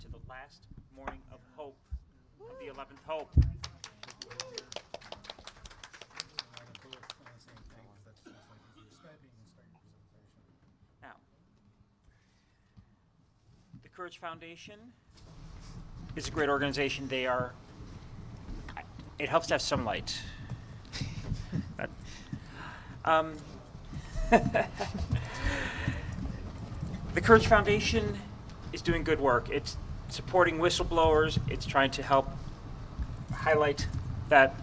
to the last morning of hope, of the 11th Hope. Now, the Courage Foundation is a great organization. It helps to have some light. The Courage Foundation is doing good work. It's supporting whistleblowers. It's trying to help highlight that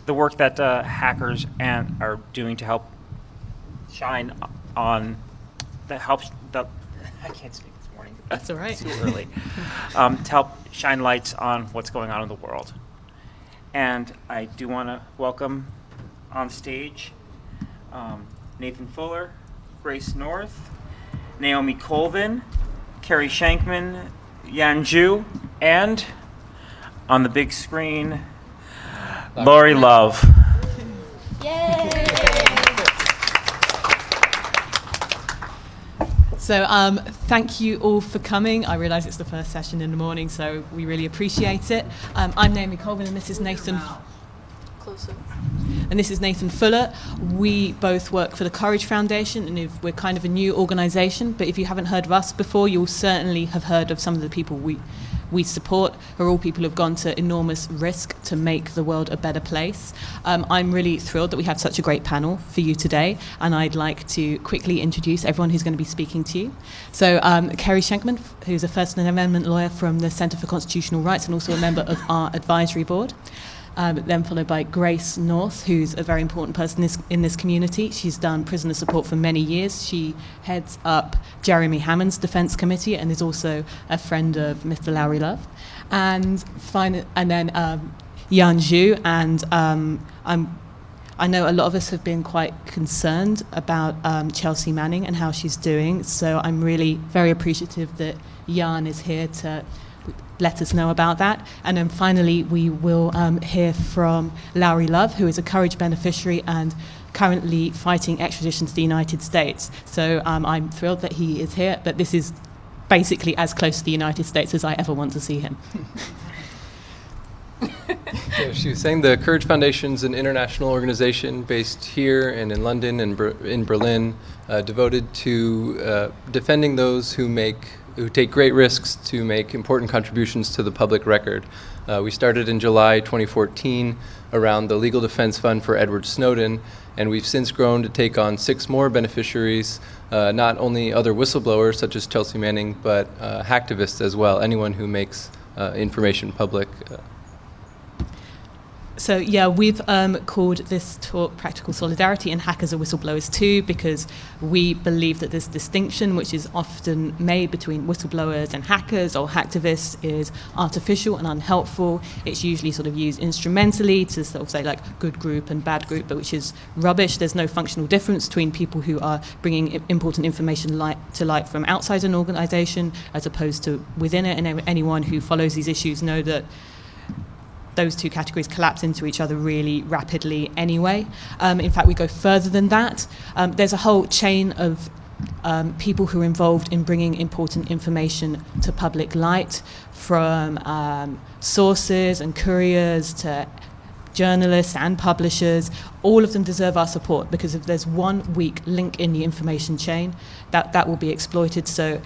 the work that hackers are doing to help shine on I can't speak this morning. That's all right. It's too early. To help shine lights on what's going on in the world. And I do want to welcome on stage Nathan Fuller, Grace North, Naomi Colvin, Carrie Shankman, Yan Ju, and on the big screen, Lori Love. Yay! So thank you all for coming. I realise it's the first session in the morning, so we really appreciate it. I'm Naomi Colvin, and this is Nathan. Closer. And this is Nathan Fuller. We both work for the Courage Foundation, and we're kind of a new organisation, but if you haven't heard of us before, you'll certainly have heard of some of the people we support, are all people who've gone to enormous risk to make the world a better place. I'm really thrilled that we have such a great panel for you today, and I'd like to quickly introduce everyone who's going to be speaking to you. So Carrie Shankman, who's a First Amendment lawyer from the Centre for Constitutional Rights and also a member of our advisory board. Then followed by Grace North, who's a very important person in this community. She's done prisoner support for many years. She heads up Jeremy Hammond's Defence Committee and is also a friend of Mr. Lowry Love. And then Yan Ju, and I know a lot of us have been quite concerned about Chelsea Manning and how she's doing, so I'm really very appreciative that Yan is here to let us know about that. And then finally, we will hear from Lowry Love, who is a Courage beneficiary and currently fighting extradition to the United States. So I'm thrilled that he is here, but this is basically as close to the United States as I ever want to see him. Yeah, she was saying the Courage Foundation is an international organization based here and in London and in Berlin, devoted to defending those who take great risks to make important contributions to the public record. We started in July 2014 around the Legal Defense Fund for Edward Snowden, and we've since grown to take on 6 more beneficiaries, not only other whistleblowers such as Chelsea Manning, but hacktivists as well, anyone who makes information public. So yeah, we've called this talk Practical Solidarity and Hackers are Whistleblowers Too, because we believe that this distinction, which is often made between whistleblowers and hackers or hacktivists, is artificial and unhelpful. It's usually sort of used instrumentally to sort of say like good group and bad group, but which is rubbish. There's no functional difference between people who are bringing important information to light from outside an organisation as opposed to within it, and anyone who follows these issues know that those two categories collapse into each other really rapidly anyway. In fact, we go further than that. There's a whole chain of people who are involved in bringing important information to public light, from sources and couriers to journalists and publishers. All of them deserve our support, because if there's one weak link in the information chain, that will be exploited. So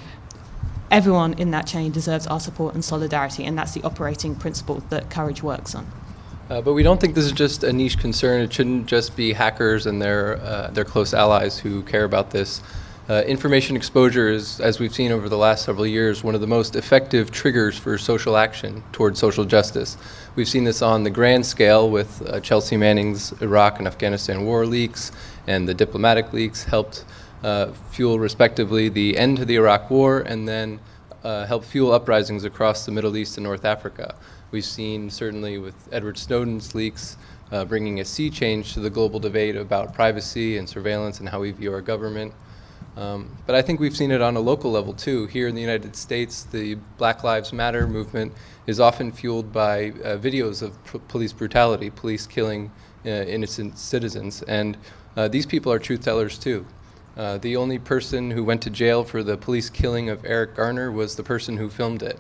everyone in that chain deserves our support and solidarity, and that's the operating principle that Courage works on. But we don't think this is just a niche concern. It shouldn't just be hackers and their close allies who care about this. Information exposure is, as we've seen over the last several years, one of the most effective triggers for social action towards social justice. We've seen this on the grand scale with Chelsea Manning's Iraq and Afghanistan war leaks, and the diplomatic leaks helped fuel respectively the end to the Iraq War, and then help fuel uprisings across the Middle East and North Africa. We've seen certainly with Edward Snowden's leaks bringing a sea change to the global debate about privacy and surveillance and how we view our government. But I think we've seen it on a local level too. Here in the United States, the Black Lives Matter movement is often fueled by videos of police brutality, police killing innocent citizens, and these people are truth tellers too. The only person who went to jail for the police killing of Eric Garner was the person who filmed it.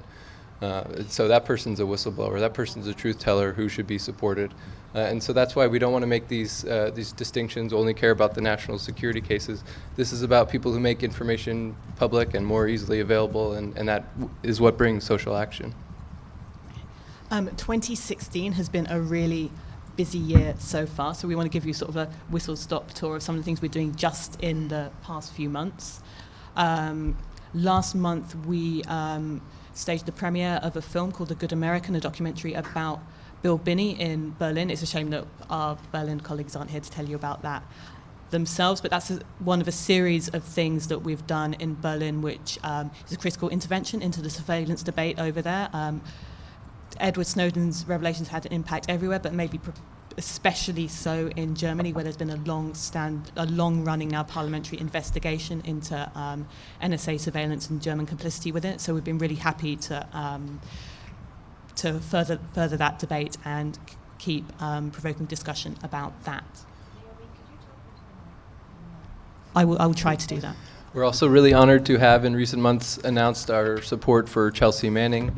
So that person's a whistleblower. That person's a truth teller who should be supported. And so that's why we don't want to make these distinctions, only care about the national security cases. This is about people who make information public and more easily available, and that is what brings social action. 2016 has been a really busy year so far, so we want to give you sort of a whistle-stop tour of some of the things we're doing just in the past few months. Last month we staged the premiere of a film called The Good American, a documentary about Bill Binney in Berlin. It's a shame that our Berlin colleagues aren't here to tell you about that themselves, but that's one of a series of things that we've done in Berlin, which is a critical intervention into the surveillance debate over there. Edward Snowden's revelations had an impact everywhere, but maybe especially so in Germany, where there's been a long-running now parliamentary investigation into NSA surveillance and German complicity with it. So we've been really happy to further that debate and keep provoking discussion about that. I will try to do that. We're also really honored to have in recent months announced our support for Chelsea Manning,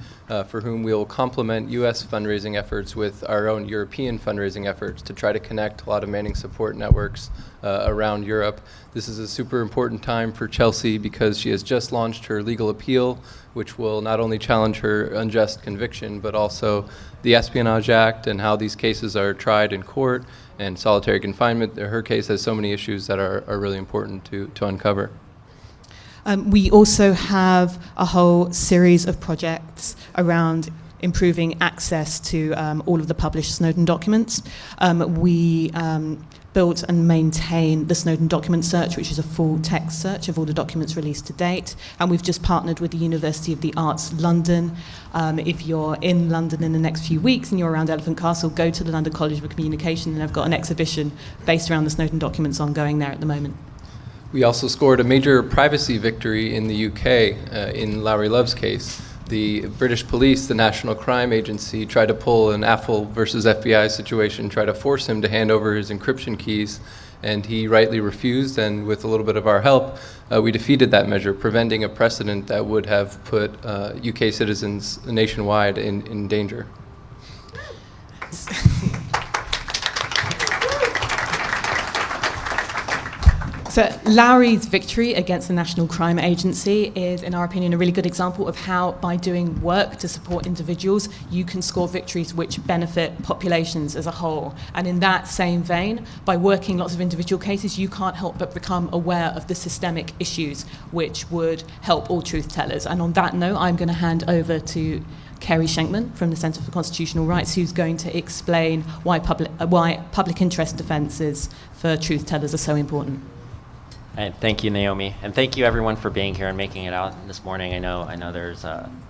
for whom we will complement U.S. fundraising efforts with our own European fundraising efforts to try to connect a lot of Manning support networks around Europe. This is a super important time for Chelsea because she has just launched her legal appeal, which will not only challenge her unjust conviction, but also the Espionage Act and how these cases are tried in court and solitary confinement. Her case has so many issues that are really important to uncover. We also have a whole series of projects around improving access to all of the published Snowden documents. We built and maintain the Snowden document search, which is a full text search of all the documents released to date. And we've just partnered with the University of the Arts London. If you're in London in the next few weeks and you're around Elephant Castle, go to the London College of Communication, and they've got an exhibition based around the Snowden documents ongoing there at the moment. We also scored a major privacy victory in the UK in Lowry Love's case. The British police, the National Crime Agency, tried to pull an Apple versus FBI situation, tried to force him to hand over his encryption keys, and he rightly refused, and with a little bit of our help, we defeated that measure, preventing a precedent that would have put UK citizens nationwide in danger. So Lowry's victory against the National Crime Agency is, in our opinion, a really good example of how, by doing work to support individuals, you can score victories which benefit populations as a whole. And in that same vein, by working lots of individual cases, you can't help but become aware of the systemic issues which would help all truth tellers. And on that note, I'm going to hand over to Kerry Schenkman from the Centre for Constitutional Rights, who's going to explain why public interest defences for truth tellers are so important. And thank you, Naomi, and thank you everyone for being here and making it out this morning. I know there's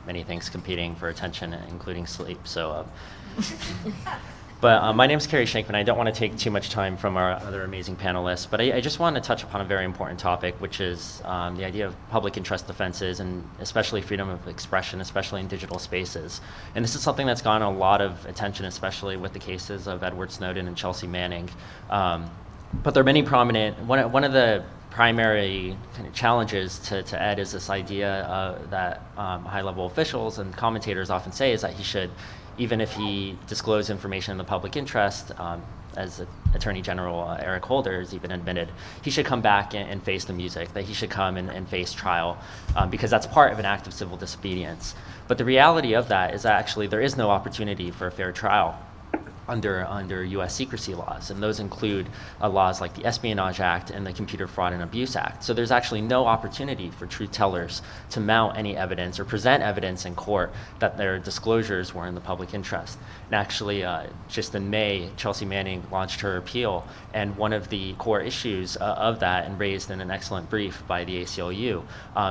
many things competing for attention, including sleep. So, but my name is Kerry Schenkman. I don't want to take too much time from our other amazing panelists, but I just want to touch upon a very important topic, which is the idea of public interest defenses and especially freedom of expression, especially in digital spaces. And this is something that's gotten a lot of attention, especially with the cases of Edward Snowden and Chelsea Manning. But there are many prominent. One of the primary kind of challenges to Ed is this idea that high-level officials and commentators often say is that he should, even if he disclosed information in the public interest, as Attorney General Eric Holder has even admitted, he should come back and face the music, that he should come and face trial, because that's part of an act of civil disobedience. But the reality of that is that actually there is no opportunity for a fair trial under U.S. secrecy laws, and those include laws like the Espionage Act and the Computer Fraud and Abuse Act. So there's actually no opportunity for truth tellers to mount any evidence or present evidence in court that their disclosures were in the public interest. And actually, just in May, Chelsea Manning launched her appeal, and one of the core issues of that, and raised in an excellent brief by the ACLU,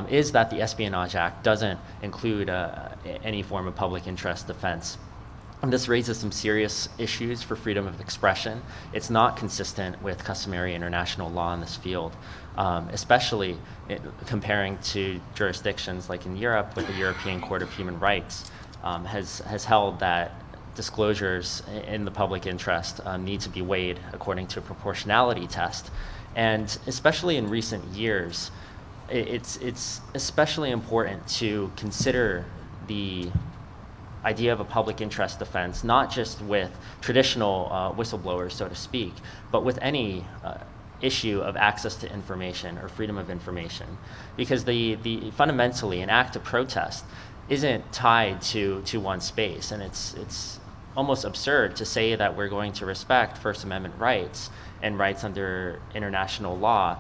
is that the Espionage Act doesn't include any form of public interest defense. And this raises some serious issues for freedom of expression. It's not consistent with customary international law in this field, especially comparing to jurisdictions like in Europe, with the European Court of Human Rights has held that disclosures in the public interest need to be weighed according to a proportionality test. And especially in recent years, it's especially important to consider the idea of a public interest defense, not just with traditional whistleblowers, so to speak, but with any issue of access to information or freedom of information. Because the fundamentally, an act of protest isn't tied to one space, and it's almost absurd to say that we're going to respect First Amendment rights and rights under international law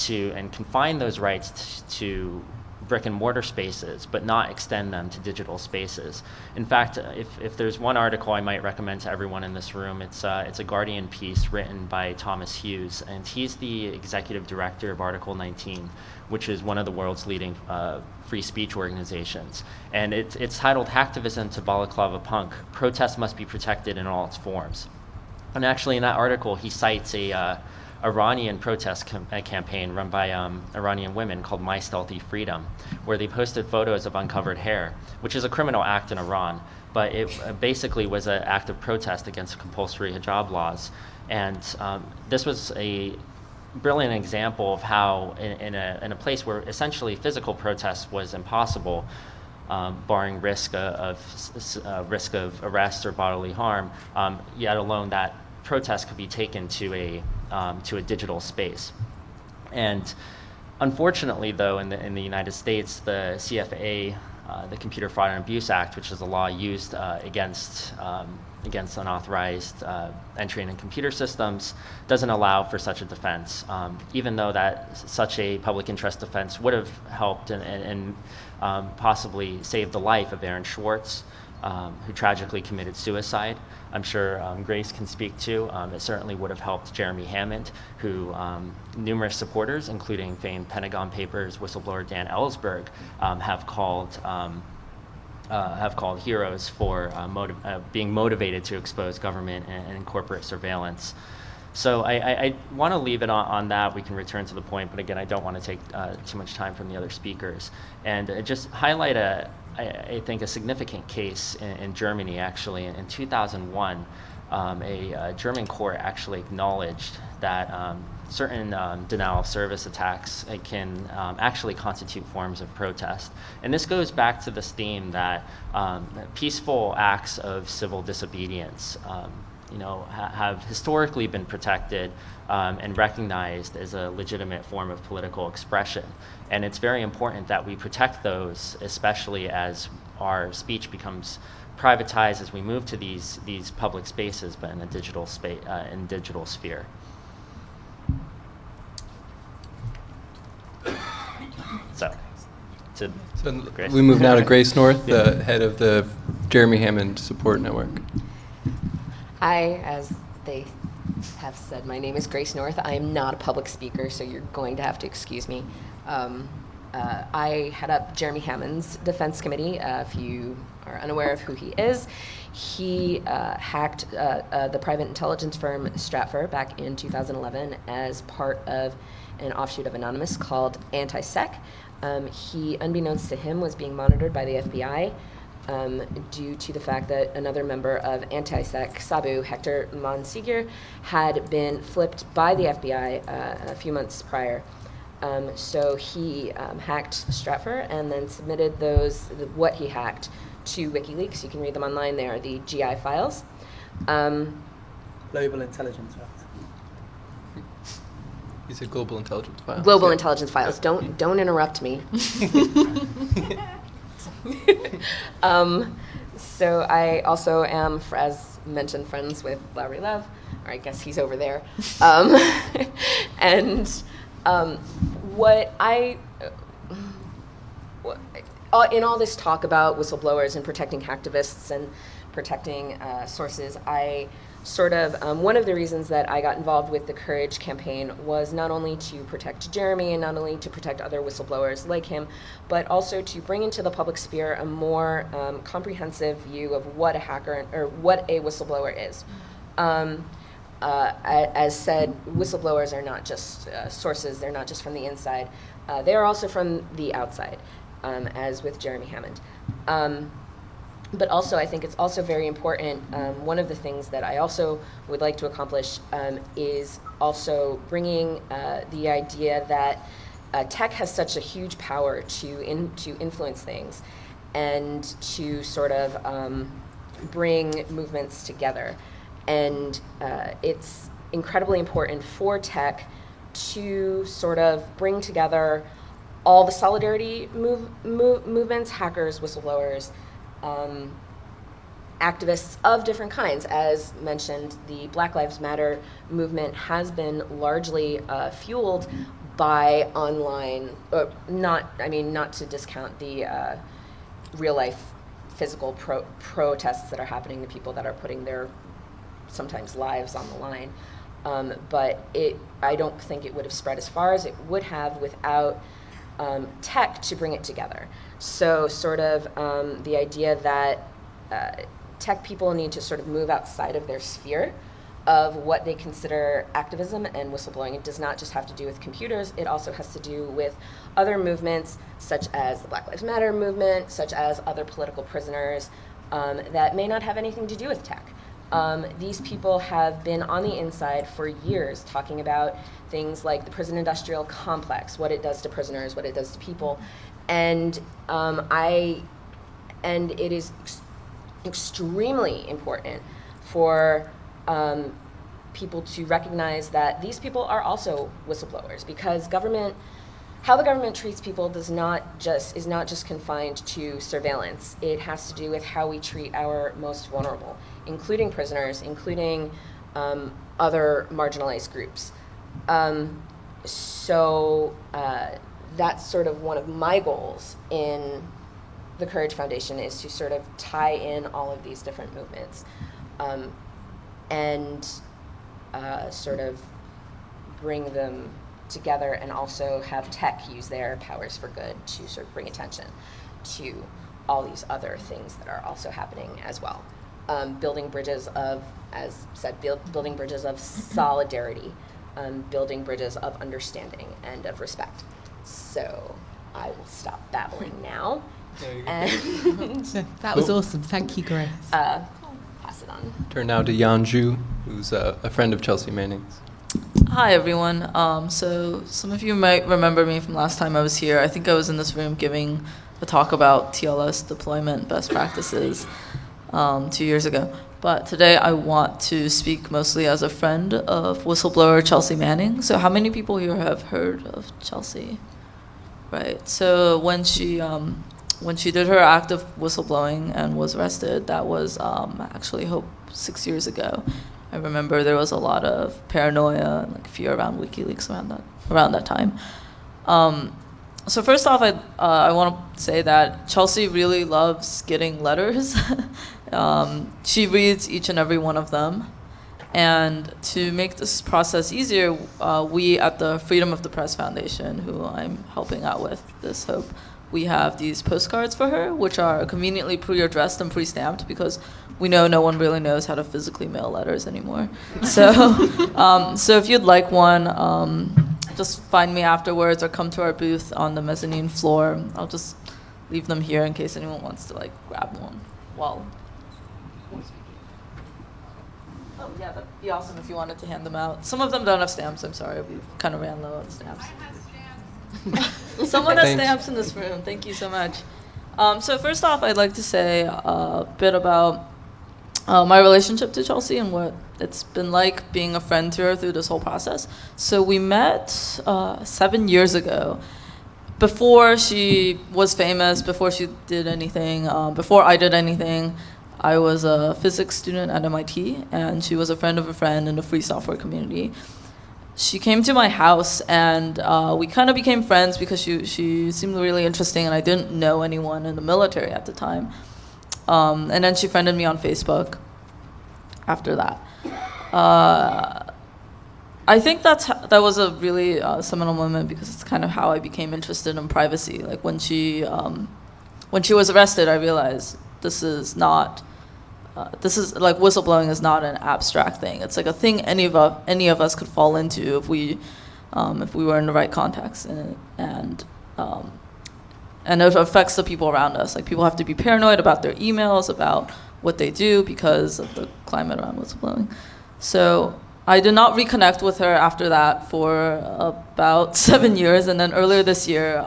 and confine those rights to brick and mortar spaces, but not extend them to digital spaces. In fact, if there's one article I might recommend to everyone in this room, it's a Guardian piece written by Thomas Hughes, and he's the executive director of Article 19, which is one of the world's leading free speech organizations. And it's titled Hacktivism to Balaclava Punk, Protest Must Be Protected in All Its Forms. And actually in that article, he cites a Iranian protest campaign run by Iranian women called My Stealthy Freedom, where they posted photos of uncovered hair, which is a criminal act in Iran, but it basically was an act of protest against compulsory hijab laws. And this was a brilliant example of how in a place where essentially physical protest was impossible, barring risk of arrest or bodily harm, yet alone that protest could be taken to a digital space. And unfortunately, though, in the United States, the CFA, the Computer Fraud and Abuse Act, which is a law used against unauthorized entry into computer systems, doesn't allow for such a defense, even though that such a public interest defense would have helped and possibly saved the life of Aaron Schwartz, who tragically committed suicide. I'm sure Grace can speak to. It certainly would have helped Jeremy Hammond, who numerous supporters, including famed Pentagon Papers whistleblower Dan Ellsberg, have called heroes for being motivated to expose government and corporate surveillance. So I want to leave it on that. We can return to the point, but again, I don't want to take too much time from the other speakers. And just highlight I think a significant case in Germany, actually. In 2001, a German court actually acknowledged that certain denial of service attacks can actually constitute forms of protest. And this goes back to this theme that peaceful acts of civil disobedience have historically been protected and recognized as a legitimate form of political expression. And it's very important that we protect those, especially as our speech becomes privatized as we move to these public spaces, but in a digital sphere. So Grace. We move now to Grace North, the head of the Jeremy Hammond Support Network. Hi, as they have said, my name is Grace North. I am not a public speaker, so you're going to have to excuse me. I head up Jeremy Hammond's Defense Committee. If you are unaware of who he is, he hacked the private intelligence firm Stratfor back in 2011 as part of an offshoot of Anonymous called Anti-Sec. He, unbeknownst to him, was being monitored by the FBI due to the fact that another member of Anti-Sec, Sabu, Hector Monsegur, had been flipped by the FBI a few months prior. So he hacked Stratfor and then submitted what he hacked to WikiLeaks. You can read them online. They are the GI files. Global intelligence files. You said global intelligence files. Global intelligence files. Don't interrupt me. So I also am, as mentioned, friends with Larry Love, or I guess he's over there. And in all this talk about whistleblowers and protecting hacktivists and protecting sources, one of the reasons that I got involved with the Courage campaign was not only to protect Jeremy and not only to protect other whistleblowers like him, but also to bring into the public sphere a more comprehensive view of what a hacker or what a whistleblower is. As said, whistleblowers are not just sources, they're not just from the inside, they are also from the outside, as with Jeremy Hammond. But also, I think it's also very important. One of the things that I also would like to accomplish is also bringing the idea that tech has such a huge power to influence things and to sort of bring movements together. And it's incredibly important for tech to sort of bring together all the solidarity movements, hackers, whistleblowers, activists of different kinds. As mentioned, the Black Lives Matter movement has been largely fueled by online, not to discount the real life physical protests that are happening, the people that are putting their sometimes lives on the line. But I don't think it would have spread as far as it would have without tech to bring it together. So sort of the idea that tech people need to sort of move outside of their sphere of what they consider activism and whistleblowing. It does not just have to do with computers, it also has to do with other movements such as the Black Lives Matter movement, such as other political prisoners that may not have anything to do with tech. These people have been on the inside for years talking about things like the prison industrial complex, what it does to prisoners, what it does to people. And it is extremely important for people to recognize that these people are also whistleblowers, because how the government treats people is not just confined to surveillance. It has to do with how we treat our most vulnerable, including prisoners, including other marginalized groups. So that's sort of one of my goals in the Courage Foundation, is to sort of tie in all of these different movements and sort of bring them together, and also have tech use their powers for good to sort of bring attention to all these other things that are also happening as well. Building bridges of, as said, building bridges of solidarity, building bridges of understanding and of respect. So I will stop babbling now. And That was awesome. Thank you, Grace. pass it on. Turn now to Yanju, who's a friend of Chelsea Manning's. Hi, everyone. So some of you might remember me from last time I was here. I think I was in this room giving a talk about TLS deployment best practices 2 years ago. But today I want to speak mostly as a friend of whistleblower Chelsea Manning. So how many people here have heard of Chelsea? Right. So when she did her act of whistleblowing and was arrested, that was actually 6 years ago. I remember there was a lot of paranoia and fear around WikiLeaks around that time. So first off, I want to say that Chelsea really loves getting letters. She reads each and every one of them. And to make this process easier, we at the Freedom of the Press Foundation, who I'm helping out with this hope, we have these postcards for her, which are conveniently pre-addressed and pre-stamped, because we know no one really knows how to physically mail letters anymore. So, so if you'd like one, just find me afterwards or come to our booth on the mezzanine floor. I'll just leave them here in case anyone wants to grab one. Oh yeah, that'd be awesome if you wanted to hand them out. Some of them don't have stamps. I'm sorry, we kind of ran low on stamps. Someone has stamps in this room. Thank you so much. So first off, I'd like to say a bit about my relationship to Chelsea and what it's been like being a friend to her through this whole process. So we met 7 years ago, before she was famous, before she did anything, before I did anything. I was a physics student at MIT, and she was a friend of a friend in the free software community. She came to my house, and we kind of became friends because she seemed really interesting, and I didn't know anyone in the military at the time. And then she friended me on Facebook after that. I think that was a really seminal moment, because it's kind of how I became interested in privacy. When she was arrested, I realized this is whistleblowing is not an abstract thing. It's a thing any of us could fall into if we were in the right context. And and it affects the people around us. Like, people have to be paranoid about their emails, about what they do because of the climate around whistleblowing. So I did not reconnect with her after that for about 7 years, and then earlier this year,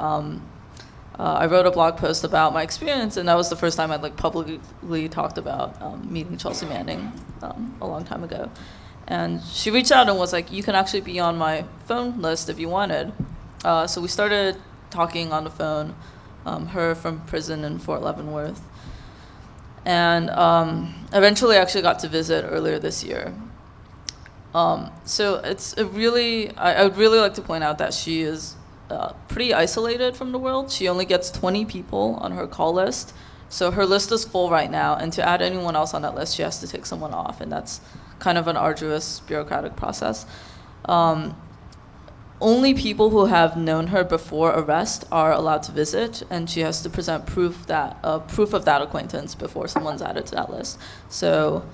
I wrote a blog post about my experience, and that was the first time I'd like publicly talked about meeting Chelsea Manning a long time ago. And she reached out and was like, "You can actually be on my phone list if you wanted." So we started talking on the phone, her from prison in Fort Leavenworth. And eventually I actually got to visit earlier this year. So it's a really, I would really like to point out that she is pretty isolated from the world. She only gets 20 people on her call list. So her list is full right now, and to add anyone else on that list, she has to take someone off, and that's kind of an arduous bureaucratic process. Only people who have known her before arrest are allowed to visit, and she has to present proof of that acquaintance before someone's added to that list. So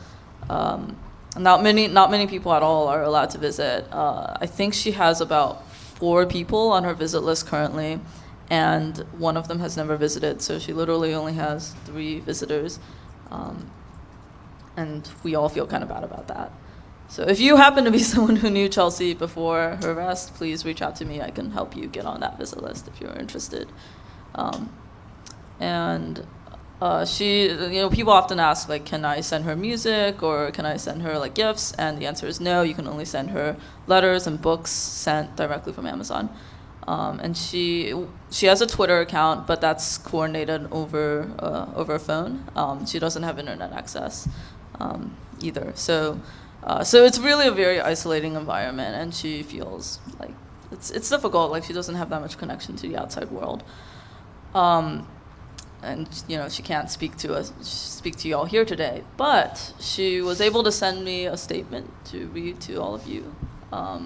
not many people at all are allowed to visit. I think she has about 4 people on her visit list currently, and one of them has never visited, so she literally only has 3 visitors. And we all feel kind of bad about that. So if you happen to be someone who knew Chelsea before her arrest, please reach out to me. I can help you get on that visit list if you're interested. She, people often ask, like, can I send her music or can I send her like gifts? And the answer is no. You can only send her letters and books sent directly from Amazon. And she has a Twitter account, but that's coordinated over phone. She doesn't have internet access either. So it's really a very isolating environment, and she feels like it's difficult. Like, she doesn't have that much connection to the outside world. And she can't speak to you all here today, but she was able to send me a statement to read to all of you. I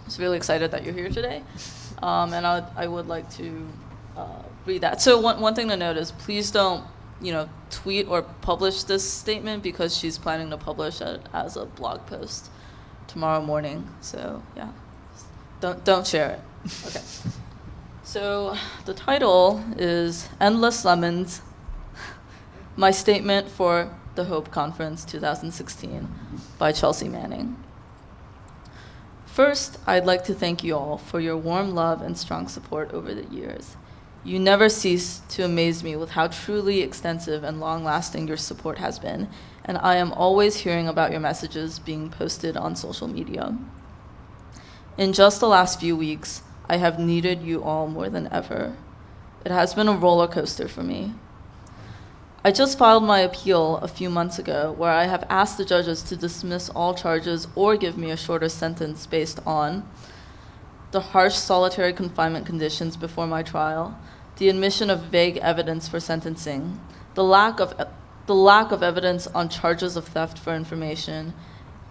was really excited that you're here today, and I would like to read that. So one thing to note is, please don't tweet or publish this statement, because she's planning to publish it as a blog post tomorrow morning. So yeah, don't share it. Okay. So the title is Endless Lemons, My Statement for the Hope Conference 2016 by Chelsea Manning. First, I'd like to thank you all for your warm love and strong support over the years. You never cease to amaze me with how truly extensive and long-lasting your support has been, and I am always hearing about your messages being posted on social media. In just the last few weeks, I have needed you all more than ever. It has been a roller coaster for me. I just filed my appeal a few months ago, where I have asked the judges to dismiss all charges or give me a shorter sentence based on the harsh solitary confinement conditions before my trial, the admission of vague evidence for sentencing, the lack of evidence on charges of theft for information,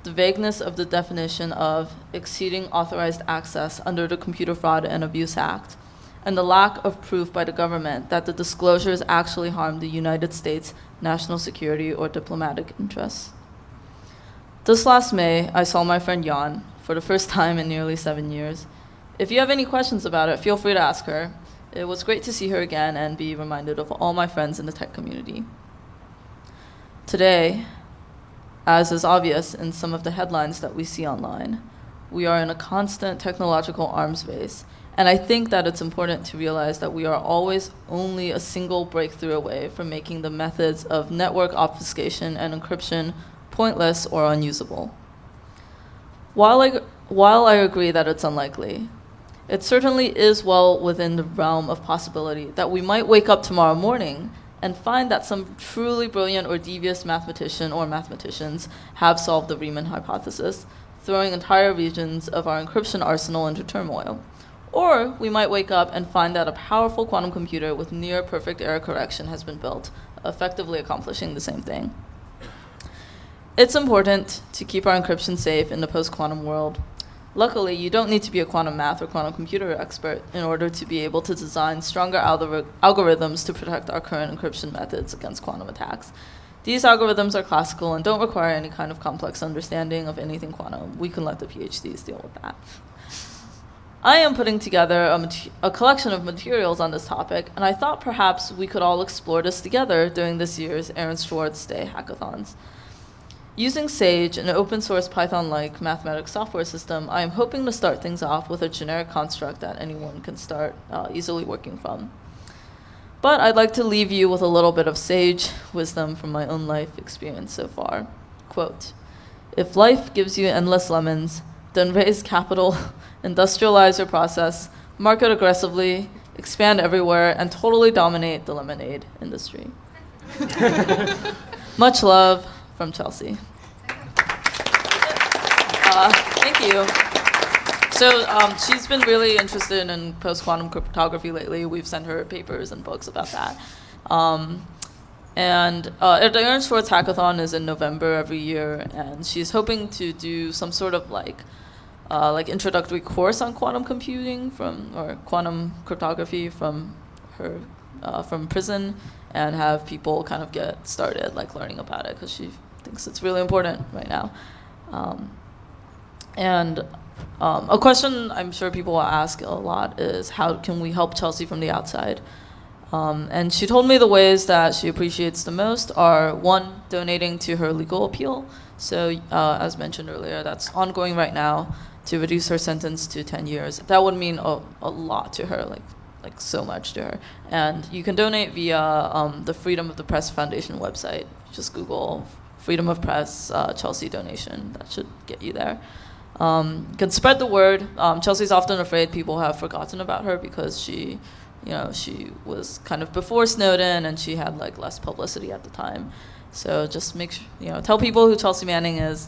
the vagueness of the definition of exceeding authorized access under the Computer Fraud and Abuse Act, and the lack of proof by the government that the disclosures actually harm the United States' national security or diplomatic interests. This last May, I saw my friend Jan for the first time in nearly 7 years. If you have any questions about it, feel free to ask her. It was great to see her again and be reminded of all my friends in the tech community. Today, as is obvious in some of the headlines that we see online, we are in a constant technological arms race, and I think that it's important to realize that we are always only a single breakthrough away from making the methods of network obfuscation and encryption pointless or unusable. While I agree that it's unlikely, it certainly is well within the realm of possibility that we might wake up tomorrow morning and find that some truly brilliant or devious mathematician or mathematicians have solved the Riemann hypothesis, throwing entire regions of our encryption arsenal into turmoil. Or we might wake up and find that a powerful quantum computer with near perfect error correction has been built, effectively accomplishing the same thing. It's important to keep our encryption safe in the post-quantum world. Luckily, you don't need to be a quantum math or quantum computer expert in order to be able to design stronger algorithms to protect our current encryption methods against quantum attacks. These algorithms are classical and don't require any kind of complex understanding of anything quantum. We can let the PhDs deal with that. I am putting together a collection of materials on this topic, and I thought perhaps we could all explore this together during this year's Aaron Schwartz Day hackathons. Using Sage, an open source Python-like mathematics software system, I am hoping to start things off with a generic construct that anyone can start easily working from. But I'd like to leave you with a little bit of sage wisdom from my own life experience so far. Quote, "If life gives you endless lemons, then raise capital, industrialize your process, market aggressively, expand everywhere, and totally dominate the lemonade industry." Much love from Chelsea. Thank you. So she's been really interested in post-quantum cryptography lately. We've sent her papers and books about that. The Aaron Schwartz Hackathon is in November every year, and she's hoping to do some sort of like introductory course on quantum computing or quantum cryptography from prison, and have people kind of get started like learning about it because she thinks it's really important right now. A question I'm sure people will ask a lot is, how can we help Chelsea from the outside? And she told me the ways that she appreciates the most are, one, donating to her legal appeal. So as mentioned earlier, that's ongoing right now to reduce her sentence to 10 years. That would mean a lot to her, like so much to her. And you can donate via the Freedom of the Press Foundation website. Just Google Freedom of Press Chelsea donation. That should get you there. You can spread the word. Chelsea's often afraid people have forgotten about her because she was kind of before Snowden and she had like less publicity at the time. So just make sure, tell people who Chelsea Manning is,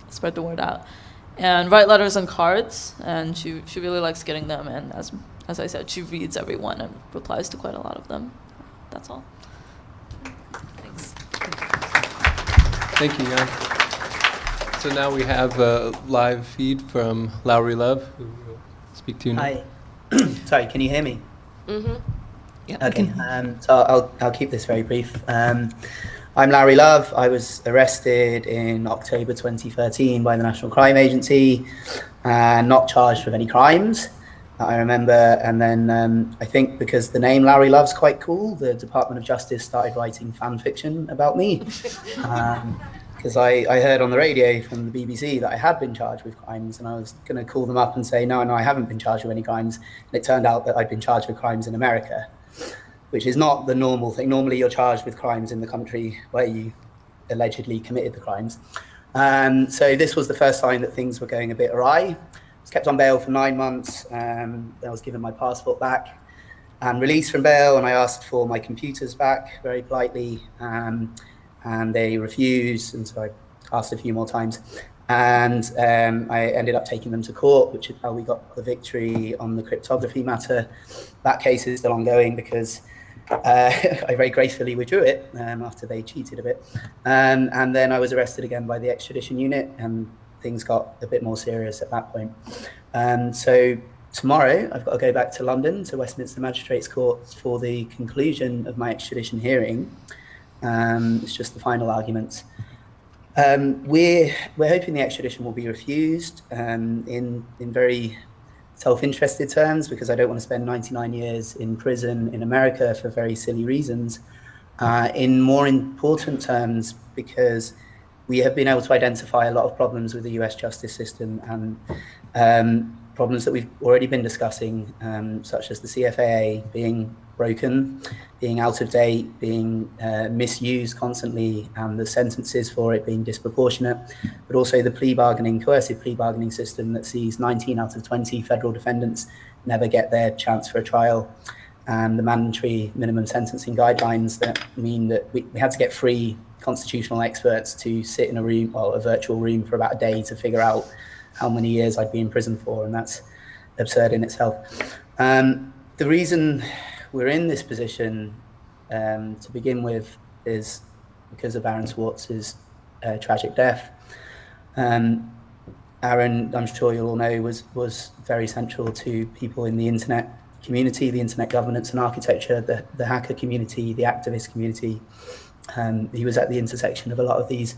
spread the word out. And write letters and cards, and she really likes getting them, and as I said, she reads every one and replies to quite a lot of them. That's all. Thanks. Thank you, Jan. So now we have a live feed from Lowry Love, who will speak to you now. Hi. Sorry, can you hear me? Mm-hmm. Yeah. Okay. So I'll keep this very brief. I'm Larry Love. I was arrested in October 2013 by the National Crime Agency and not charged with any crimes, I remember. And then I think because the name Larry Love's quite cool, the Department of Justice started writing fan fiction about me. Because I heard on the radio from the BBC that I had been charged with crimes, and I was going to call them up and say, no, I haven't been charged with any crimes. And it turned out that I'd been charged with crimes in America, which is not the normal thing. Normally you're charged with crimes in the country where you allegedly committed the crimes. So this was the first sign that things were going a bit awry. I was kept on bail for 9 months. I was given my passport back and released from bail, and I asked for my computers back very politely, and they refused, and so I asked a few more times. And I ended up taking them to court, which is how we got the victory on the cryptography matter. That case is still ongoing because I very gracefully withdrew it after they cheated a bit. And then I was arrested again by the extradition unit, and things got a bit more serious at that point. So tomorrow I've got to go back to London, to Westminster Magistrates Court, for the conclusion of my extradition hearing. It's just the final arguments. We're hoping the extradition will be refused in very self-interested terms, because I don't want to spend 99 years in prison in America for very silly reasons. In more important terms, because we have been able to identify a lot of problems with the US justice system, and problems that we've already been discussing, such as the CFAA being broken, being out of date, being misused constantly, and the sentences for it being disproportionate, but also the coercive plea bargaining system that sees 19 out of 20 federal defendants never get their chance for a trial, and the mandatory minimum sentencing guidelines that mean that we had to get 3 constitutional experts to sit in a virtual room for about a day to figure out how many years I'd be in prison for, and that's absurd in itself. The reason we're in this position to begin with is because of Aaron Schwartz's tragic death. Aaron, I'm sure you'll all know, was very central to people in the internet community, the internet governance and architecture, the hacker community, the activist community. He was at the intersection of a lot of these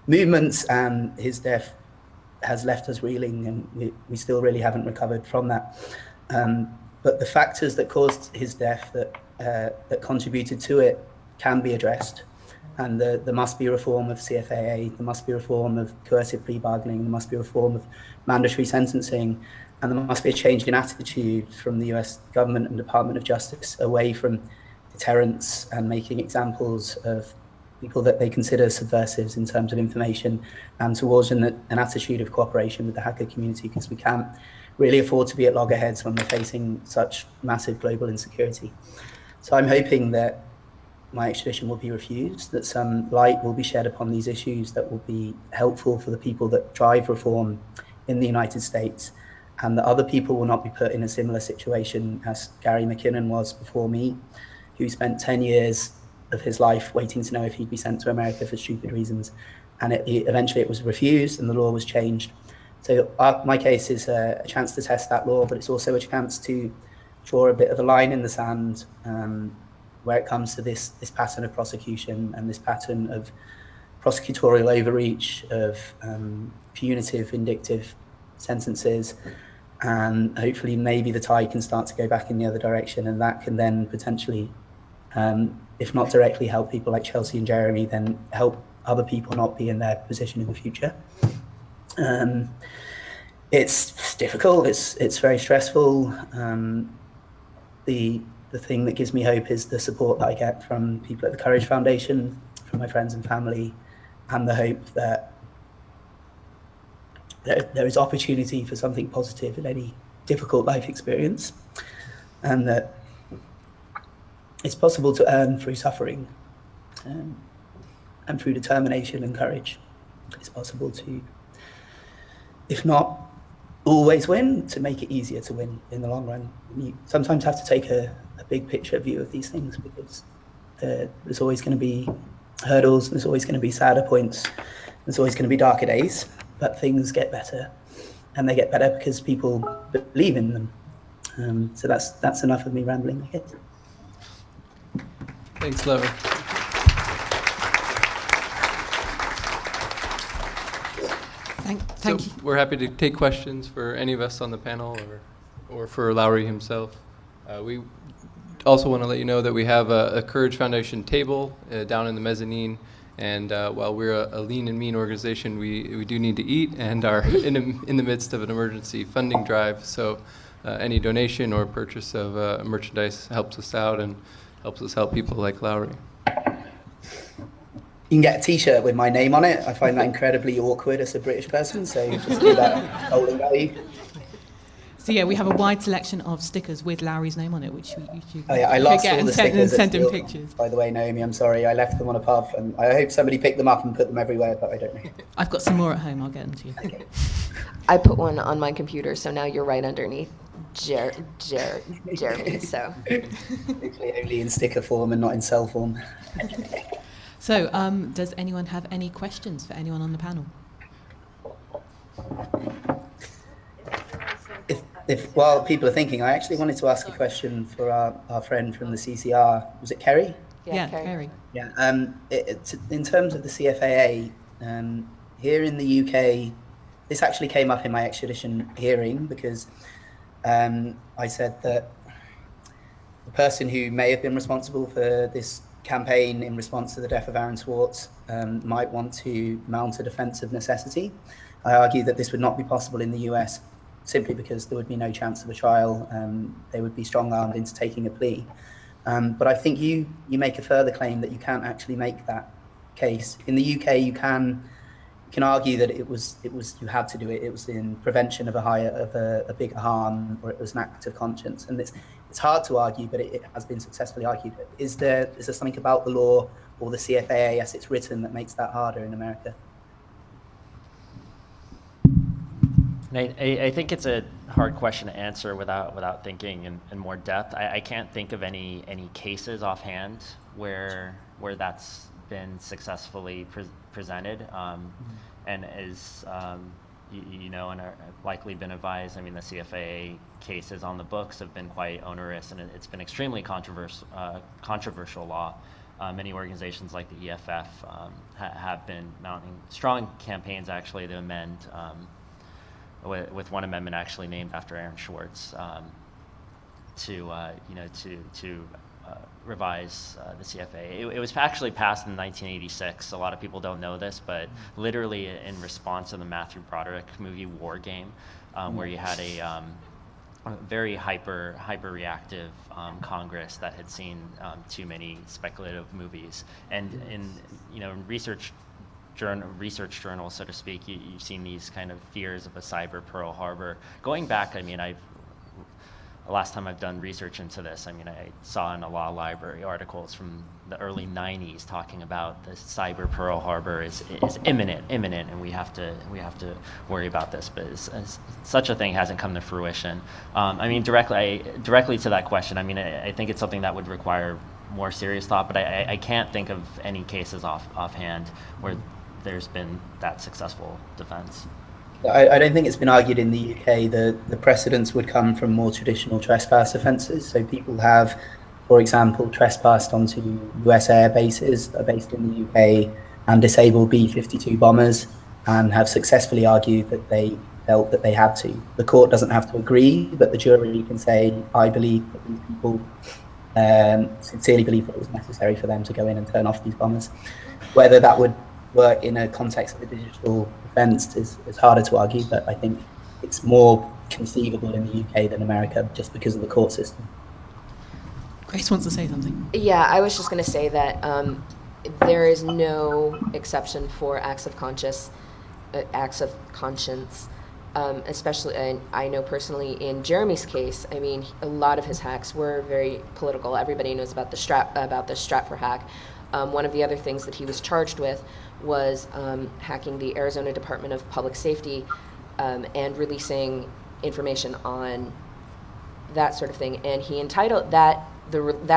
movements, and his death has left us reeling, and we still really haven't recovered from that. But the factors that caused his death, that contributed to it, can be addressed. And there must be reform of CFAA, there must be reform of coercive plea bargaining, there must be reform of mandatory sentencing, and there must be a change in attitude from the US government and Department of Justice away from deterrence and making examples of people that they consider subversives in terms of information, and towards an attitude of cooperation with the hacker community, because we can't really afford to be at loggerheads when we're facing such massive global insecurity. So I'm hoping that my extradition will be refused, that some light will be shed upon these issues that will be helpful for the people that drive reform in the United States, and that other people will not be put in a similar situation as Gary McKinnon was before me, who spent 10 years of his life waiting to know if he'd be sent to America for stupid reasons. And eventually it was refused and the law was changed. So my case is a chance to test that law, but it's also a chance to draw a bit of a line in the sand where it comes to this pattern of prosecution and this pattern of prosecutorial overreach, of punitive, vindictive sentences. And hopefully maybe the tide can start to go back in the other direction, and that can then potentially, if not directly help people like Chelsea and Jeremy, then help other people not be in their position in the future. It's difficult, it's very stressful. The thing that gives me hope is the support that I get from people at the Courage Foundation, from my friends and family, and the hope that there is opportunity for something positive in any difficult life experience, and that it's possible to earn through suffering, and through determination and courage. It's possible to, if not always win, to make it easier to win in the long run. You sometimes have to take a big picture view of these things, because there's always going to be hurdles, there's always going to be sadder points, there's always going to be darker days, but things get better, and they get better because people believe in them. So that's enough of me rambling, I guess. Thanks, Larry. Thank you. We're happy to take questions for any of us on the panel, or for Lowry himself. We also want to let you know that we have a Courage Foundation table down in the mezzanine, and while we're a lean and mean organization, we do need to eat and are in the midst of an emergency funding drive. So any donation or purchase of merchandise helps us out and helps us help people like Lowry. You can get a t-shirt with my name on it. I find that incredibly awkward as a British person, so just do that holding value. So yeah, we have a wide selection of stickers with Lowry's name on it, which you I lost get all and the send, stickers. and send him Field, pictures. by the way, Naomi, I'm sorry. I left them on a pub, and I hope somebody picked them up and put them everywhere, but I don't know. I've got some more at home. I'll get them to you. Okay. I put one on my computer, so now you're right underneath Jeremy. So Hopefully only in sticker form and not in cell form. So does anyone have any questions for anyone on the panel? If while people are thinking, I actually wanted to ask a question for our friend from the CCR. Was it Kerry? Yeah, Carrie. Kerry. Yeah. In terms of the CFAA, here in the UK, this actually came up in my extradition hearing, because I said that the person who may have been responsible for this campaign in response to the death of Aaron Swartz might want to mount a defense of necessity. I argue that this would not be possible in the US, simply because there would be no chance of a trial. They would be strong-armed into taking a plea. But I think you make a further claim that you can't actually make that case. In the UK, you can argue that it was you had to do it. It was in prevention of a bigger harm, or it was an act of conscience. And it's hard to argue, but it has been successfully argued. Is there something about the law or the CFAA as it's written that makes that harder in America? I think it's a hard question to answer without thinking in more depth. I can't think of any cases offhand where that's been successfully presented, and is you know, and are likely been advised. I mean, the CFAA cases on the books have been quite onerous, and it's been extremely controversial law. Many organizations like the EFF have been mounting strong campaigns actually to amend with one amendment actually named after Aaron Schwartz, to revise the CFA. It was actually passed in 1986. A lot of people don't know this, but literally in response to the Matthew Broderick movie War Game, where you had a very hyper-reactive Congress that had seen too many speculative movies, and in research journals, so to speak, you've seen these kind of fears of a cyber Pearl Harbor. Going back, I mean, last time I've done research into this, I mean, I saw in a law library articles from the early 90s talking about the cyber Pearl Harbor is imminent, and we have to worry about this. But such a thing hasn't come to fruition. I mean, directly to that question, I mean, I think it's something that would require more serious thought, but I can't think of any cases offhand where there's been that successful defense. I don't think it's been argued in the UK that the precedents would come from more traditional trespass offences. So people have, for example, trespassed onto US air bases that are based in the UK and disabled B-52 bombers, and have successfully argued that they felt that they had to. The court doesn't have to agree, but the jury can say, I believe that these people sincerely believe that it was necessary for them to go in and turn off these bombers. Whether that would work in a context of a digital offence is harder to argue, but I think it's more conceivable in the UK than America just because of the court system. Grace wants to say something. Yeah, I was just going to say that there is no exception for acts of conscience, especially, and I know personally in Jeremy's case, I mean, a lot of his hacks were very political. Everybody knows about the Stratfor hack. One of the other things that he was charged with was hacking the Arizona Department of Public Safety and releasing information on that sort of thing. And he entitled that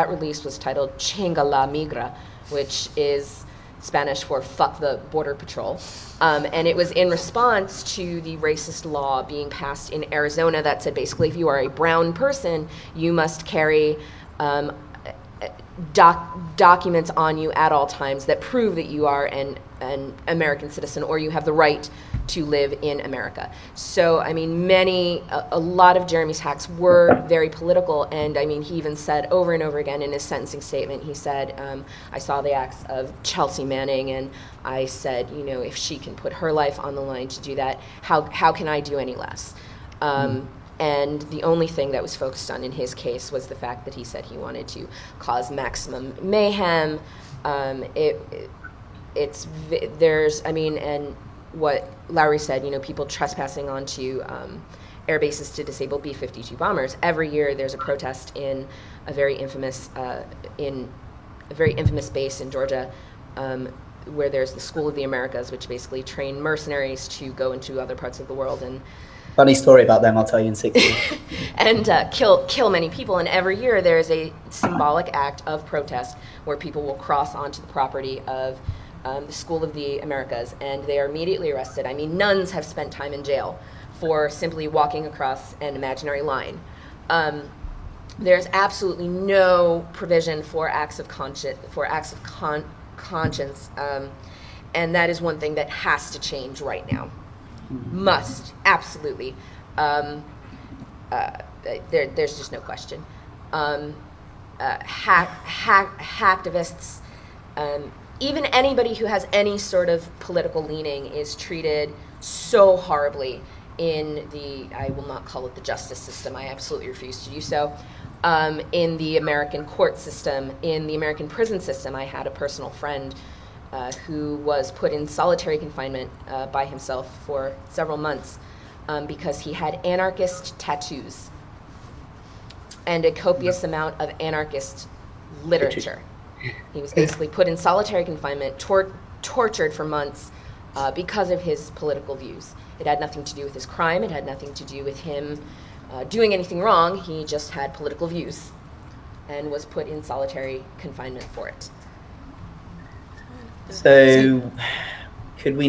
release was titled Chinga la Migra, which is Spanish for fuck the Border Patrol. And it was in response to the racist law being passed in Arizona that said basically if you are a brown person, you must carry documents on you at all times that prove that you are an American citizen or you have the right to live in America. So, I mean, a lot of Jeremy's hacks were very political, and I mean, he even said over and over again in his sentencing statement, he said, I saw the acts of Chelsea Manning, and I said, if she can put her life on the line to do that, how can I do any less? And the only thing that was focused on in his case was the fact that he said he wanted to cause maximum mayhem. And what Lowry said, people trespassing onto air bases to disable B-52 bombers. Every year there's a protest in a very infamous base in Georgia, where there's the School of the Americas, which basically train mercenaries to go into other parts of the world and Funny story about them, I'll tell you in 6 years. and kill many people. And every year there's a symbolic act of protest where people will cross onto the property of the School of the Americas, and they are immediately arrested. I mean, nuns have spent time in jail for simply walking across an imaginary line. There's absolutely no provision for acts of conscience, and that is one thing that has to change right now. Must, absolutely. There's just no question. Hacktivists, even anybody who has any sort of political leaning is treated so horribly in I will not call it the justice system, I absolutely refuse to do so, in the American court system, in the American prison system. I had a personal friend who was put in solitary confinement by himself for several months because he had anarchist tattoos and a copious amount of anarchist literature. He was basically put in solitary confinement, tortured for months because of his political views. It had nothing to do with his crime. It had nothing to do with him doing anything wrong. He just had political views and was put in solitary confinement for it. So, can we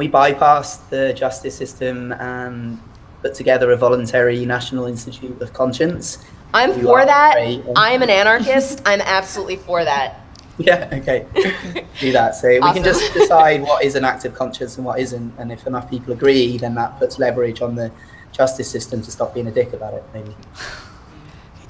bypass the justice system and put together a voluntary National Institute of Conscience? I'm for that. I'm an anarchist. I'm absolutely for that. Yeah, okay. Do that. So we Awesome. can just decide what is an act of conscience and what isn't. And if enough people agree, then that puts leverage on the justice system to stop being a dick about it, maybe.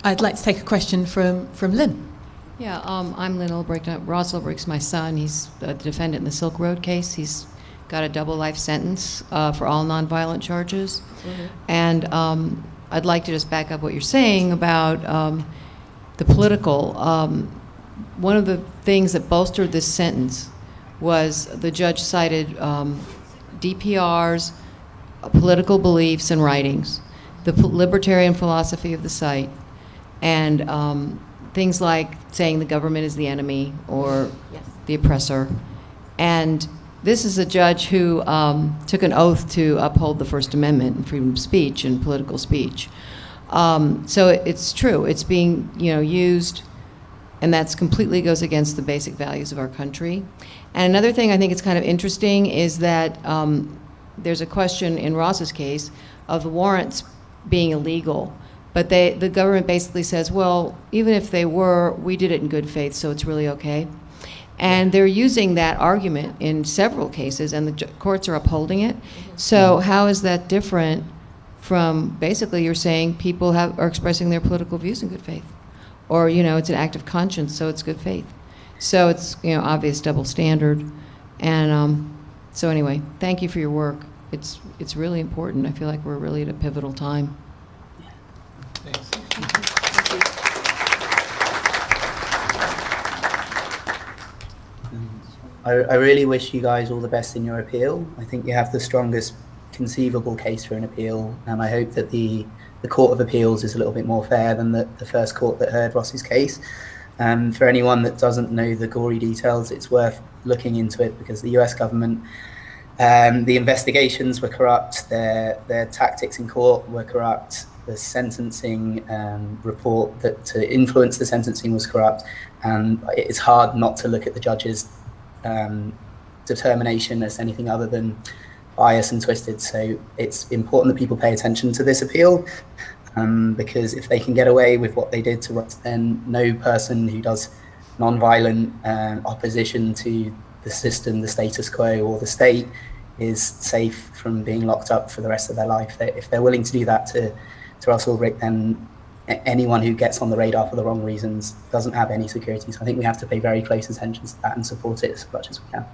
I'd like to take a question from Lynn. Yeah, I'm Lynn Ulbricht. Ross Ulbricht's my son. He's the defendant in the Silk Road case. He's got a double life sentence for all nonviolent charges. And I'd like to just back up what you're saying about the political. One of the things that bolstered this sentence was the judge cited DPR's political beliefs and writings, the libertarian philosophy of the site, and things like saying the government is the enemy or the oppressor. And this is a judge who took an oath to uphold the First Amendment and freedom of speech and political speech. So it's true. It's being used, and that's completely goes against the basic values of our country. And another thing I think it's kind of interesting is that there's a question in Ross's case of the warrants being illegal. But the government basically says, well, even if they were, we did it in good faith, so it's really okay. And they're using that argument in several cases, and the courts are upholding it. So how is that different from basically you're saying people are expressing their political views in good faith? Or, it's an act of conscience, so it's good faith. So it's, obvious double standard. And so anyway, thank you for your work. It's really important. I feel like we're really at a pivotal time. I really wish you guys all the best in your appeal. I think you have the strongest conceivable case for an appeal, and I hope that the Court of Appeals is a little bit more fair than the first court that heard Ross's case. For anyone that doesn't know the gory details, it's worth looking into it, because the US government, the investigations were corrupt, their tactics in court were corrupt, the sentencing report that to influence the sentencing was corrupt, and it's hard not to look at the judge's determination as anything other than biased and twisted. So it's important that people pay attention to this appeal, because if they can get away with what they did to Ross, then no person who does non-violent opposition to the system, the status quo, or the state is safe from being locked up for the rest of their life. If they're willing to do that to Ross Ulbricht, then anyone who gets on the radar for the wrong reasons doesn't have any security. So I think we have to pay very close attention to that and support it as much as we can.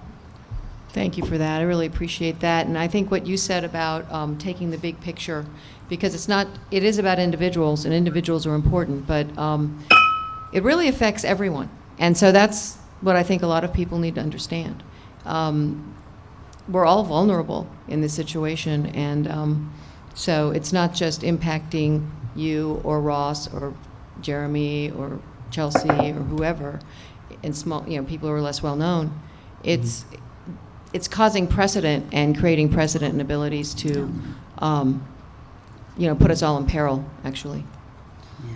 Thank you for that. I really appreciate that. And I think what you said about taking the big picture, because it is about individuals, and individuals are important, but it really affects everyone. And so that's what I think a lot of people need to understand. We're all vulnerable in this situation, and so it's not just impacting you or Ross or Jeremy or Chelsea or whoever, and small, people who are less well known. It's causing precedent and creating precedent and abilities to, put us all in peril, actually.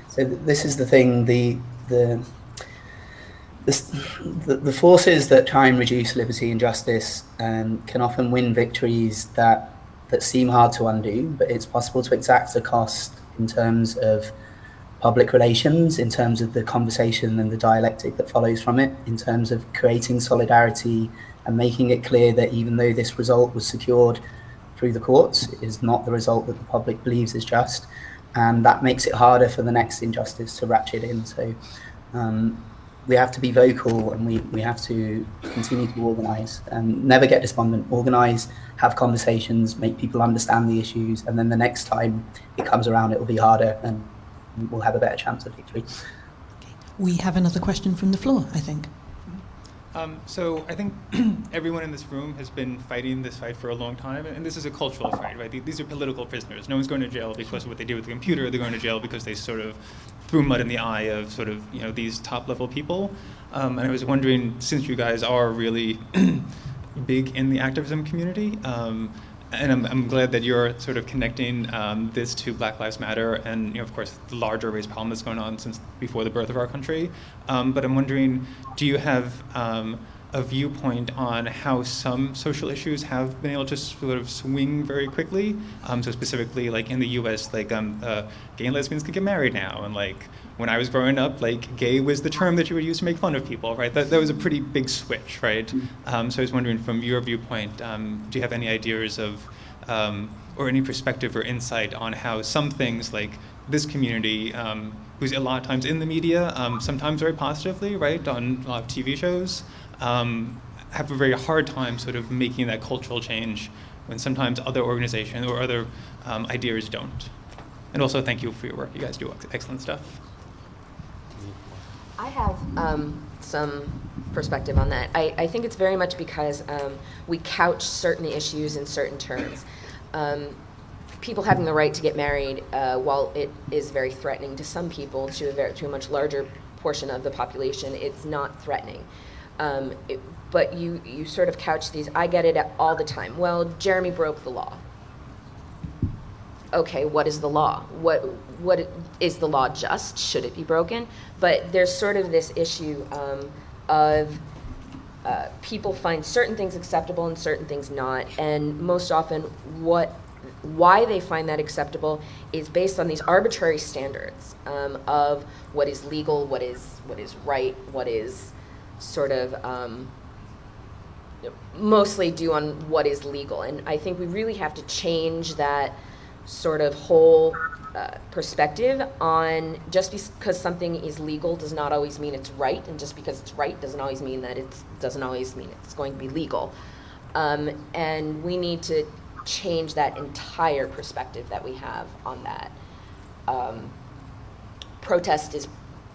So this is the thing, the forces that try and reduce liberty and justice can often win victories that seem hard to undo, but it's possible to exact a cost in terms of public relations, in terms of the conversation and the dialectic that follows from it, in terms of creating solidarity and making it clear that even though this result was secured through the courts, it is not the result that the public believes is just, and that makes it harder for the next injustice to ratchet in. So we have to be vocal, and we have to continue to organise and never get despondent. Organise, have conversations, make people understand the issues, and then the next time it comes around, it will be harder, and we'll have a better chance of victory. We have another question from the floor, I think. So I think everyone in this room has been fighting this fight for a long time, and this is a cultural fight, right? These are political prisoners. No one's going to jail because of what they did with the computer. They're going to jail because they sort of threw mud in the eye of sort of, these top-level people. And I was wondering, since you guys are really big in the activism community, and I'm glad that you're sort of connecting this to Black Lives Matter and, of course, the larger race problem that's going on since before the birth of our country. But I'm wondering, do you have a viewpoint on how some social issues have been able to sort of swing very quickly. So specifically, like in the U.S., like gay and lesbians can get married now, and like when I was growing up, like gay was the term that you would use to make fun of people, right? That was a pretty big switch, right? So I was wondering, from your viewpoint, do you have any ideas of or any perspective or insight on how some things like this community, who's a lot of times in the media, sometimes very positively, right, on a lot of TV shows, have a very hard time sort of making that cultural change when sometimes other organizations or other ideas don't. And also, thank you for your work. You guys do excellent stuff. I have some perspective on that. I think it's very much because we couch certain issues in certain terms. People having the right to get married, while it is very threatening to some people, to a much larger portion of the population, it's not threatening. But you sort of couch these, I get it all the time. Well, Jeremy broke the law. Okay, what is the law? What is the law just? Should it be broken? But there's sort of this issue of people find certain things acceptable and certain things not, and most often why they find that acceptable is based on these arbitrary standards of what is legal, what is right, what is sort of mostly due on what is legal. And I think we really have to change that sort of whole perspective on just because something is legal does not always mean it's right, and just because it's right doesn't always mean that doesn't always mean it's going to be legal. And we need to change that entire perspective that we have on that. Protest is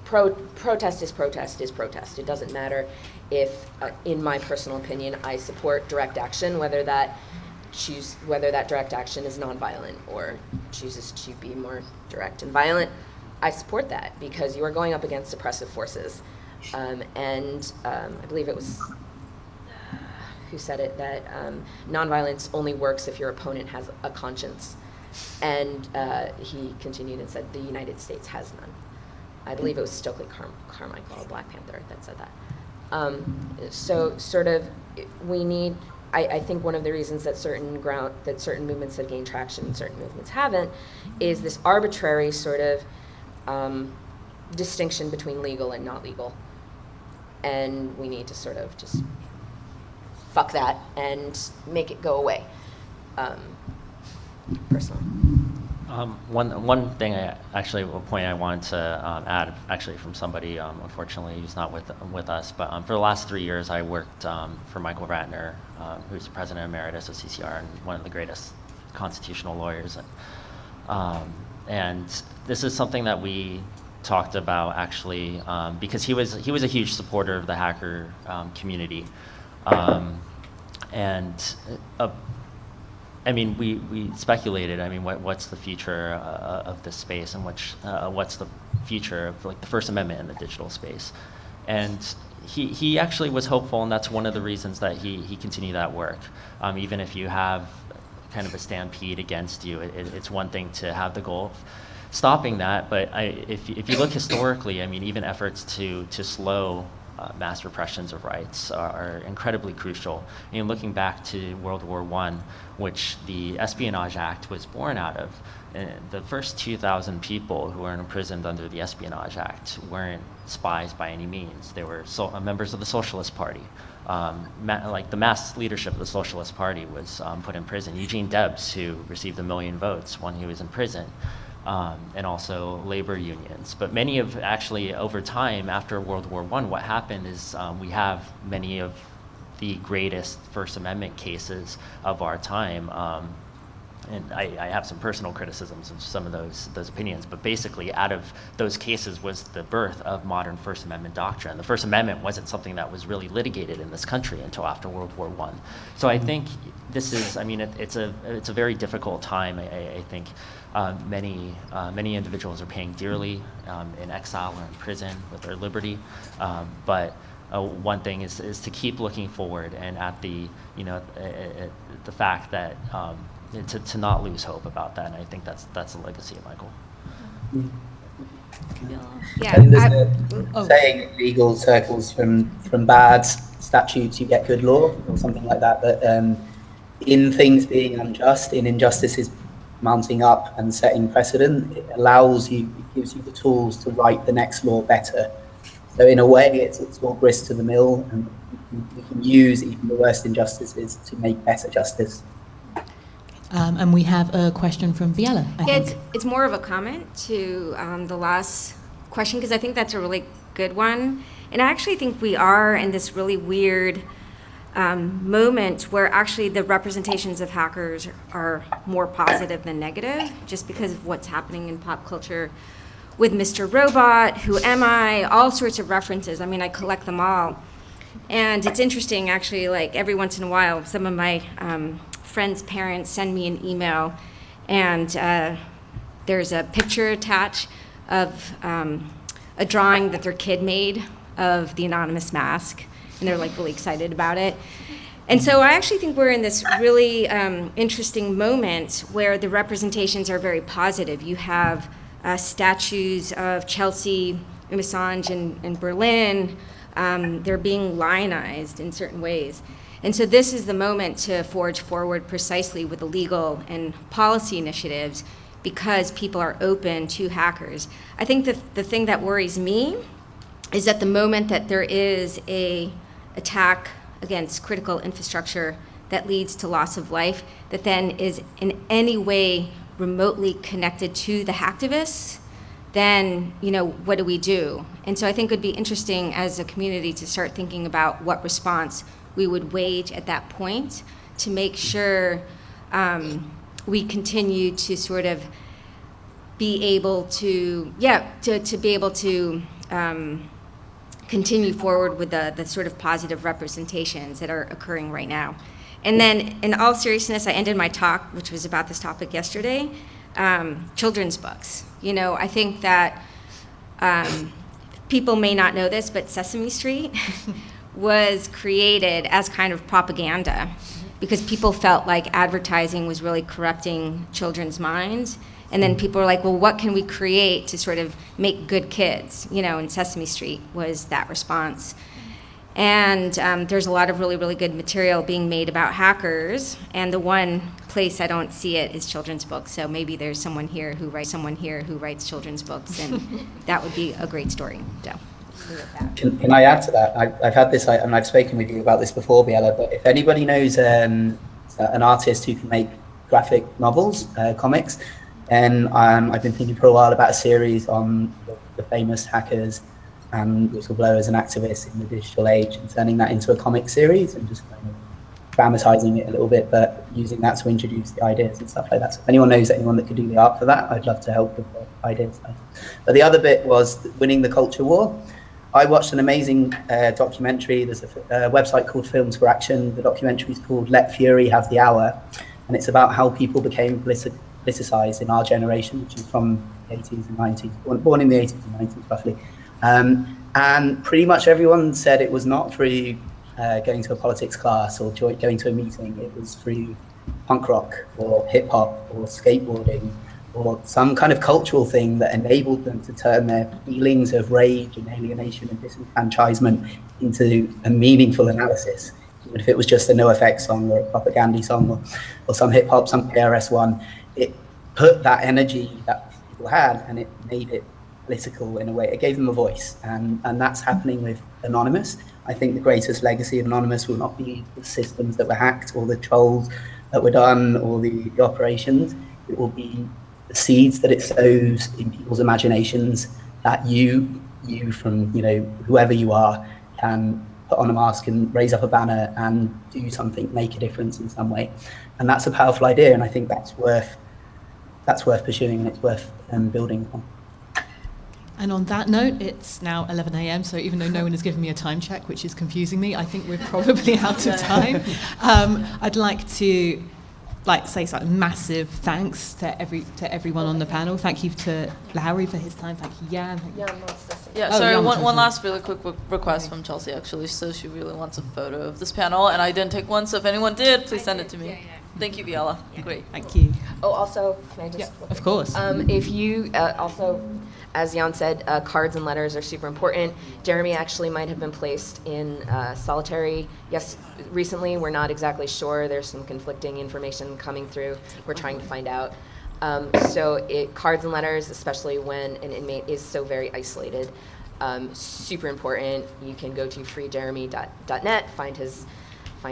protest. It doesn't matter if, in my personal opinion, I support direct action, whether that direct action is nonviolent or chooses to be more direct and violent. I support that because you are going up against oppressive forces. And I believe it was, who said it, that nonviolence only works if your opponent has a conscience. And he continued and said, the United States has none. I believe it was Stokely Carmichael, Black Panther, that said that. So sort of we need, I think one of the reasons that certain movements have gained traction and certain movements haven't is this arbitrary sort of distinction between legal and not legal. And we need to sort of just fuck that and make it go away, personally. One thing, a point I wanted to add, actually from somebody, unfortunately, who's not with us, but for the last 3 years, I worked for Michael Ratner, who's the president emeritus of CCR and one of the greatest constitutional lawyers. And this is something that we talked about, actually, because he was a huge supporter of the hacker community. I mean, we speculated. I mean, what's the future of this space, and what's the future of like the First Amendment in the digital space? And he actually was hopeful, and that's one of the reasons that he continued that work. Even if you have kind of a stampede against you, it's one thing to have the goal of stopping that. But if you look historically, I mean, even efforts to slow mass repressions of rights are incredibly crucial. And looking back to World War I, which the Espionage Act was born out of, the first 2,000 people who were imprisoned under the Espionage Act weren't spies by any means. They were members of the Socialist Party. Like the mass leadership of the Socialist Party was put in prison. Eugene Debs, who received 1 million votes when he was in prison. And also labor unions. But many of, actually, over time, after World War I, what happened is we have many of the greatest First Amendment cases of our time. And I have some personal criticisms of some of those opinions, but basically out of those cases was the birth of modern First Amendment doctrine. The First Amendment wasn't something that was really litigated in this country until after World War I. So I think this is, I mean, it's a very difficult time. I think many individuals are paying dearly in exile or in prison with their liberty. But one thing is to keep looking forward and at the fact that to not lose hope about that. And I think that's the legacy of Michael. Yeah. And there's a saying in legal circles from bad statutes, you get good law or something like that. But in things being unjust, in injustices mounting up and setting precedent, it gives you the tools to write the next law better. So in a way, it's all grist to the mill, and we can use even the worst injustices to make better justice. And we have a question from Viella, I think. It's more of a comment to the last question, because I think that's a really good one. And I actually think we are in this really weird moment where actually the representations of hackers are more positive than negative, just because of what's happening in pop culture with Mr. Robot, Who Am I, all sorts of references. I mean, I collect them all. And it's interesting, actually, like every once in a while, some of my friends' parents send me an email, and there's a picture attached of a drawing that their kid made of the anonymous mask, and they're like really excited about it. And so I actually think we're in this really interesting moment where the representations are very positive. You have statues of Chelsea and Assange in Berlin. They're being lionized in certain ways. And so this is the moment to forge forward precisely with the legal and policy initiatives, because people are open to hackers. I think the thing that worries me is at the moment that there is a attack against critical infrastructure that leads to loss of life, that then is in any way remotely connected to the hacktivists, then, what do we do? And so I think it would be interesting as a community to start thinking about what response we would wage at that point to make sure we continue to sort of be able to, to be able to continue forward with the sort of positive representations that are occurring right now. And then, in all seriousness, I ended my talk, which was about this topic yesterday, children's books. I think that people may not know this, but Sesame Street was created as kind of propaganda because people felt like advertising was really corrupting children's minds. And then people were like, well, what can we create to sort of make good kids? And Sesame Street was that response. And there's a lot of really, really good material being made about hackers. And the one place I don't see it is children's books. So maybe there's someone here who writes children's books, and that would be a great story. So. Can I add to that? I've had this, and I've spoken with you about this before, Biella, but if anybody knows an artist who can make graphic novels, comics, then I've been thinking for a while about a series on the famous hackers and whistleblowers and activists in the digital age, and turning that into a comic series and just kind of dramatizing it a little bit, but using that to introduce the ideas and stuff like that. So if anyone knows anyone that could do the art for that, I'd love to help with the ideas. But the other bit was winning the culture war. I watched an amazing documentary. There's a website called Films for Action. The documentary is called Let Fury Have the Hour, and it's about how people became politicized in our generation, which is from the 80s and 90s, born in the 80s and 90s roughly. And pretty much everyone said it was not through going to a politics class or going to a meeting. It was through punk rock or hip hop or skateboarding or some kind of cultural thing that enabled them to turn their feelings of rage and alienation and disenfranchisement into a meaningful analysis. Even if it was just a NoFX song or a propaganda song or some hip hop, some KRS One, it put that energy that people had and it made it political in a way. It gave them a voice, and that's happening with Anonymous. I think the greatest legacy of Anonymous will not be the systems that were hacked or the trolls that were done or the operations. It will be the seeds that it sows in people's imaginations, that you from whoever you are can put on a mask and raise up a banner and do something, make a difference in some way. And that's a powerful idea, and I think that's worth pursuing, and it's worth building upon. And on that note, it's now 11 a.m., so even though no one has given me a time check, which is confusing me, I think we're probably out of time. I'd like to say something massive thanks to everyone on the panel. Thank you to Larry for his time. Thank you, Jan. Sorry, one last really quick request from Chelsea, actually. She says she really wants a photo of this panel, and I didn't take one, so if anyone did, please send it to me. Yeah. Thank you, Viella. Yeah. Great. Thank you. Oh, also, can I just... Of course. If you also... As Jan said, cards and letters are super important. Jeremy actually might have been placed in solitary recently. We're not exactly sure. There's some conflicting information coming through. We're trying to find out. Cards and letters, especially when an inmate is so very isolated, super important. You can go to freejeremy.net, find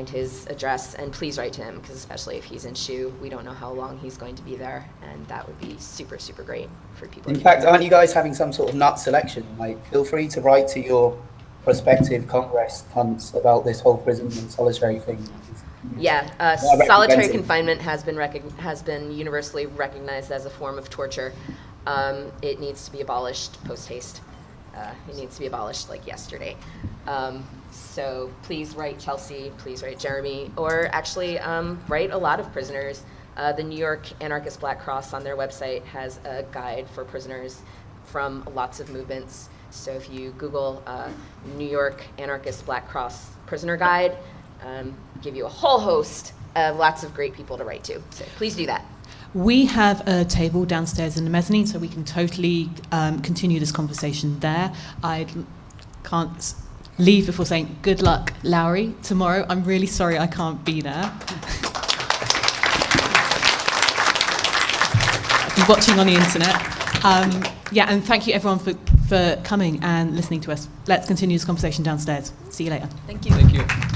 his address, and please write to him, because especially if he's in SHU, we don't know how long he's going to be there, and that would be super, super great for people. In fact, aren't you guys having some sort of nut selection? Like, feel free to write to your prospective Congress hunts about this whole prison and solitary thing. Yeah, solitary confinement has been universally recognized as a form of torture. It needs to be abolished post haste. It needs to be abolished like yesterday. So please write Chelsea, please write Jeremy, or actually write a lot of prisoners. The New York Anarchist Black Cross on their website has a guide for prisoners from lots of movements. So if you Google New York Anarchist Black Cross prisoner guide, give you a whole host of lots of great people to write to. So please do that. We have a table downstairs in the mezzanine, so we can totally continue this conversation there. I can't leave before saying good luck, Lowry, tomorrow. I'm really sorry I can't be there. I'll be watching on the internet. And thank you everyone for coming and listening to us. Let's continue this conversation downstairs. See you later. Thank you. Thank you.